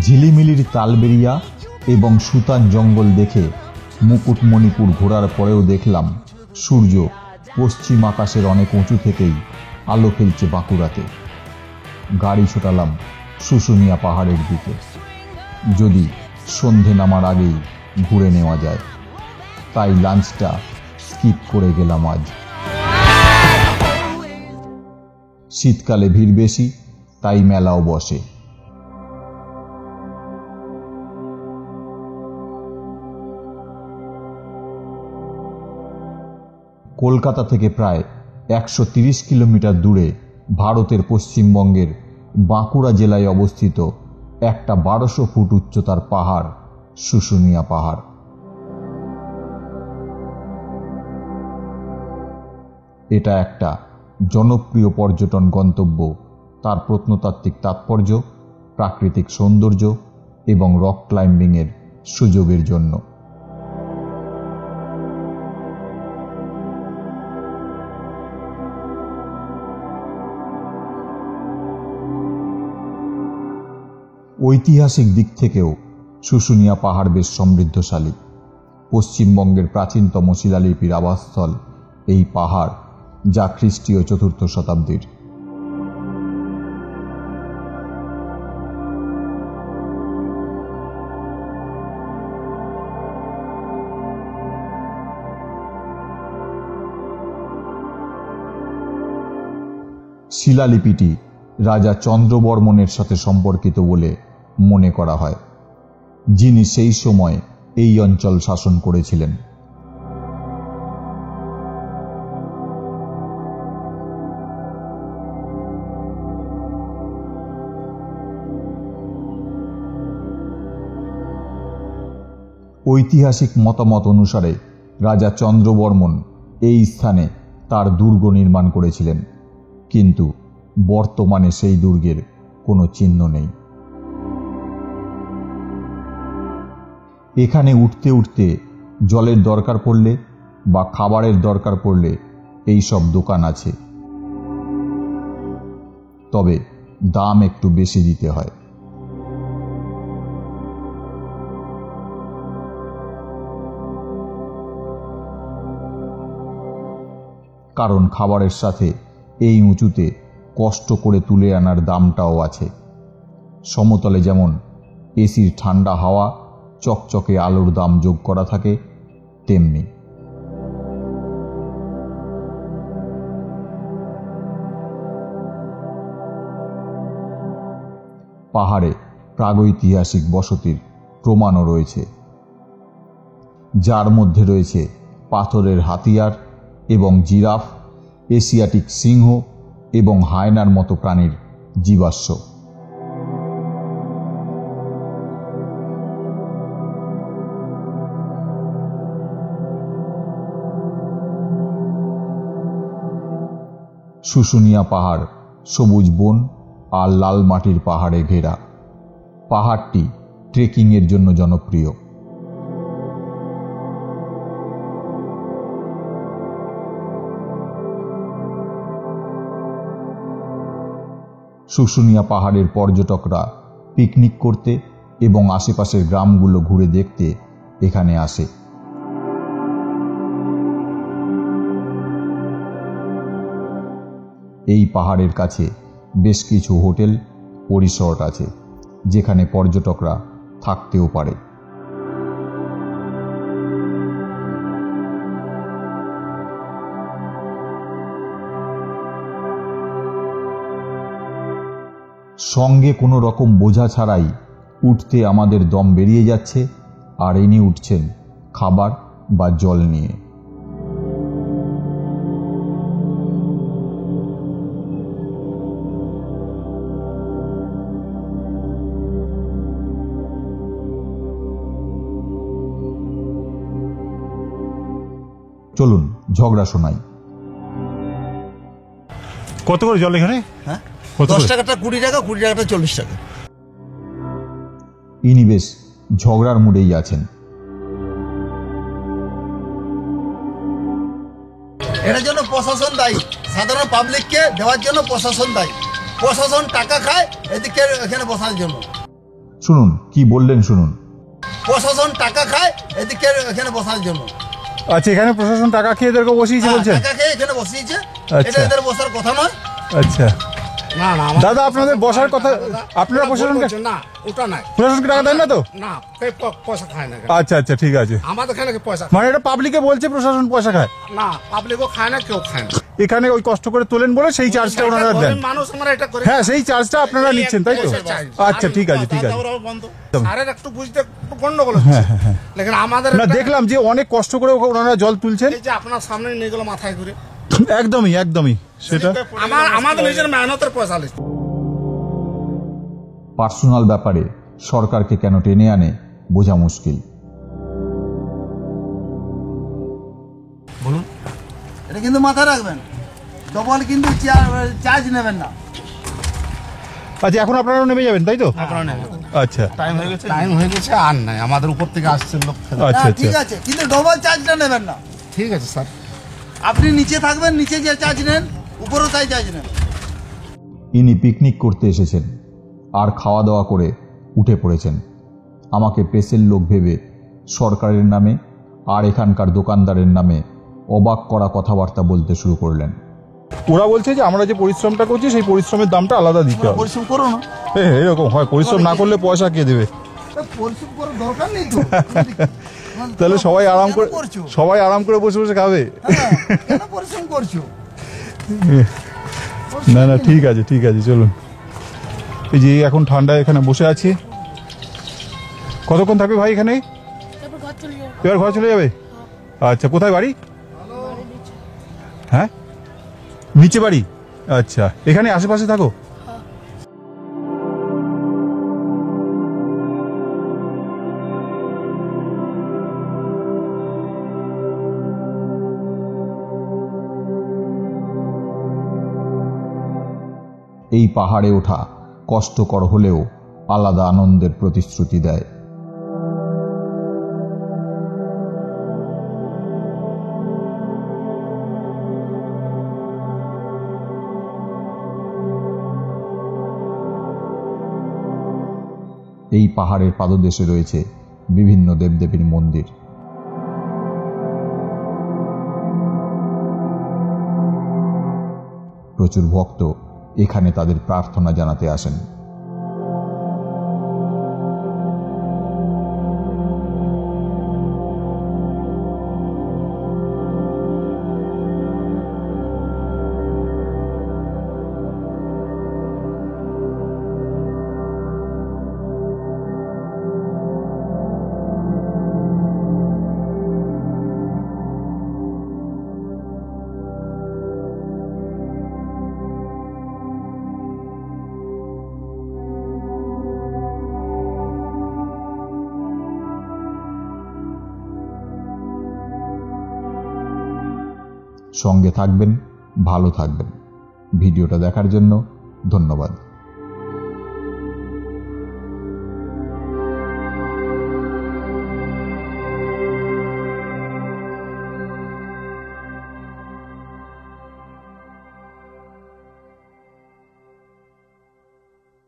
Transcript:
ঝিলিমিলির তালবেরিয়া এবং সুতান জঙ্গল দেখে মুকুটমণিপুর ঘোরার পরেও দেখলাম সূর্য পশ্চিম আকাশের অনেক উঁচু থেকেই আলো ফেলছে বাঁকুড়াতে। গাড়ি ছোটালাম শুশুনিয়া পাহাড়ের দিকে, যদি সন্ধে নামার আগেই ঘুরে নেওয়া যায়। তাই লাঞ্চটা স্কিপ করে গেলাম আজ। শীতকালে ভিড় বেশি, তাই মেলাও বসে। কলকাতা থেকে প্রায় 130 কিলোমিটার দূরে ভারতের পশ্চিমবঙ্গের বাঁকুড়া জেলায় অবস্থিত একটা 1200 ফুট উচ্চতার পাহাড় শুশুনিয়া পাহাড়। এটা একটা জনপ্রিয় পর্যটন গন্তব্য তার প্রত্নতাত্ত্বিক তাৎপর্য, প্রাকৃতিক সৌন্দর্য এবং রক ক্লাইম্বিংয়ের সুযোগের জন্য। ঐতিহাসিক দিক থেকেও শুশুনিয়া পাহাড় বেশ সমৃদ্ধশালী। পশ্চিমবঙ্গের প্রাচীনতম শিলালিপির আবাসস্থল এই পাহাড়, যা খ্রিস্টীয় 4র্থ শতাব্দীর। শিলালিপিটি রাজা চন্দ্রবর্মনের সাথে সম্পর্কিত বলে মনে করা হয়, যিনি সেই সময় এই অঞ্চল শাসন করেছিলেন। ঐতিহাসিক মতামত অনুসারে রাজা চন্দ্রবর্মন এই স্থানে তার দুর্গ নির্মাণ করেছিলেন, কিন্তু বর্তমানে সেই দুর্গের কোনো চিহ্ন নেই। এখানে উঠতে উঠতে জলের দরকার পড়লে বা খাবারের দরকার পড়লে এই সব দোকান আছে, তবে দাম একটু বেশি দিতে হয়। কারণ খাবারের সাথে এই উঁচুতে কষ্ট করে তুলে আনার দামটাও আছে। সমতলে যেমন এসির ঠান্ডা হাওয়া, চকচকে আলোর দাম যোগ করা থাকে, তেমনি পাহাড়ে প্রাগৈতিহাসিক বসতির প্রমাণও রয়েছে, যার মধ্যে রয়েছে পাথরের হাতিয়ার এবং জিরাফ, এশিয়াটিক সিংহ এবং হায়নার মতো প্রাণীর জীবাশ্ম। শুশুনিয়া পাহাড় সবুজ বন আর লাল মাটির পাহাড়ে ঘেরা। পাহাড়টি ট্রেকিংয়ের জন্য জনপ্রিয়। শুশুনিয়া পাহাড়ের পর্যটকরা পিকনিক করতে এবং আশেপাশের গ্রামগুলো ঘুরে দেখতে এখানে আসে। এই পাহাড়ের কাছে বেশ কিছু হোটেল ও রিসর্ট আছে, যেখানে পর্যটকরা থাকতেও পারে। সঙ্গে কোনো রকম বোঝা ছাড়াই উঠতে আমাদের দম বেরিয়ে যাচ্ছে, আর ইনি উঠছেন খাবার বা জল নিয়ে। চলুন ঝগড়া শোনাই। কত করে জল এখানে? হ্যাঁ, 10 টাকাটা 20 টাকা, 20 টাকাটা 40 টাকা। ইনি বেশ ঝগড়ার মুডেই আছেন। এটার জন্য প্রশাসন দায়ী, সাধারণ পাবলিককে দেওয়ার জন্য প্রশাসন দায়ী। প্রশাসন টাকা খায় এদিকে এখানে বসার জন্য। শুনুন কি বললেন শুনুন। প্রশাসন টাকা খায় এদিকে এখানে বসার জন্য। আচ্ছা, এখানে প্রশাসন টাকা খেয়ে এদেরকে বসিয়েছে বলছেন? টাকা খেয়ে এখানে বসিয়েছে, আচ্ছা। এটা এদের বসার কথা নয়। আচ্ছা না না দাদা, আপনাদের বসার কথা, আপনারা প্রশাসনকে, না ওটা নাই, প্রশাসনকে টাকা দেন না তো? না পয়সা খায় না, আচ্ছা আচ্ছা, ঠিক আছে। আমাদের এখানে পয়সা মানে এটা পাবলিকে বলছে প্রশাসন পয়সা খায়? না, পাবলিকও খায় না, কেউ খায় না। এখানে ওই কষ্ট করে তোলেন বলে সেই চার্জটা ওনারা দেন? মানুষ আমরা এটা করে, হ্যাঁ, সেই চার্জটা আপনারা নিচ্ছেন তাই তো? আচ্ছা, ঠিক আছে ঠিক আছে। সারের একটু বুঝতে গন্ডগোল হচ্ছে, লেকিন আমাদের না, দেখলাম যে অনেক কষ্ট করে ওনারা জল তুলছেন। এই যে আপনার সামনে নিয়ে গেল মাথায় করে, একদমই একদমই, সেটা আমাদের নিজের মেহনতের পয়সা লিখছে। পার্সোনাল ব্যাপারে সরকারকে কেন টেনে আনে বোঝা মুশকিল। বলুন, এটা কিন্তু মাথায় রাখবেন, ডবল কিন্তু চার্জ নেবেন না। আচ্ছা, এখন আপনারাও নেমে যাবেন তাই তো? আচ্ছা টাইম হয়ে গেছে আর নাই, আমাদের উপর থেকে আসছে লোক। আচ্ছা ঠিক আচ্ছা, আছে, কিন্তু ডবল চার্জটা নেবেন না। ঠিক আছে স্যার, আপনি নিচে থাকবেন, নিচে যে চার্জ নেন উপরেও তাই চার্জ নেন। ইনি পিকনিক করতে এসেছেন আর খাওয়া দাওয়া করে উঠে পড়েছেন। আমাকে প্রেসের লোক ভেবে সরকারের নামে আর এখানকার দোকানদারের নামে অবাক করা কথাবার্তা বলতে শুরু করলেন। ওরা বলছে যে আমরা যে পরিশ্রমটা করছি সেই পরিশ্রমের দামটা আলাদা দিতে হবে। পরিশ্রম করো না, এরকম হয়? পরিশ্রম না করলে পয়সা কে দেবে? পরিশ্রম করার দরকার নেই তো। তাহলে সবাই আরাম করে, কেন করছো? সবাই আরাম করে বসে বসে খাবে। হ্যাঁ, কেন পরিশ্রম করছো? না না, ঠিক আছে ঠিক আছে, চলুন। এই যে এখন ঠান্ডায় এখানে বসে আছি। কতক্ষণ থাকবে ভাই এখানে? এবার ঘর চলে যাবে? আচ্ছা, কোথায় বাড়ি? হ্যাঁ, নিচে বাড়ি। আচ্ছা, এখানে আশেপাশে থাকো? এই পাহাড়ে ওঠা কষ্টকর হলেও আলাদা আনন্দের প্রতিশ্রুতি দেয়। এই পাহাড়ের পাদদেশে রয়েছে বিভিন্ন দেবদেবীর মন্দির। প্রচুর ভক্ত এখানে তাদের প্রার্থনা জানাতে আসেন। সঙ্গে থাকবেন, ভালো থাকবেন। ভিডিওটা দেখার জন্য ধন্যবাদ।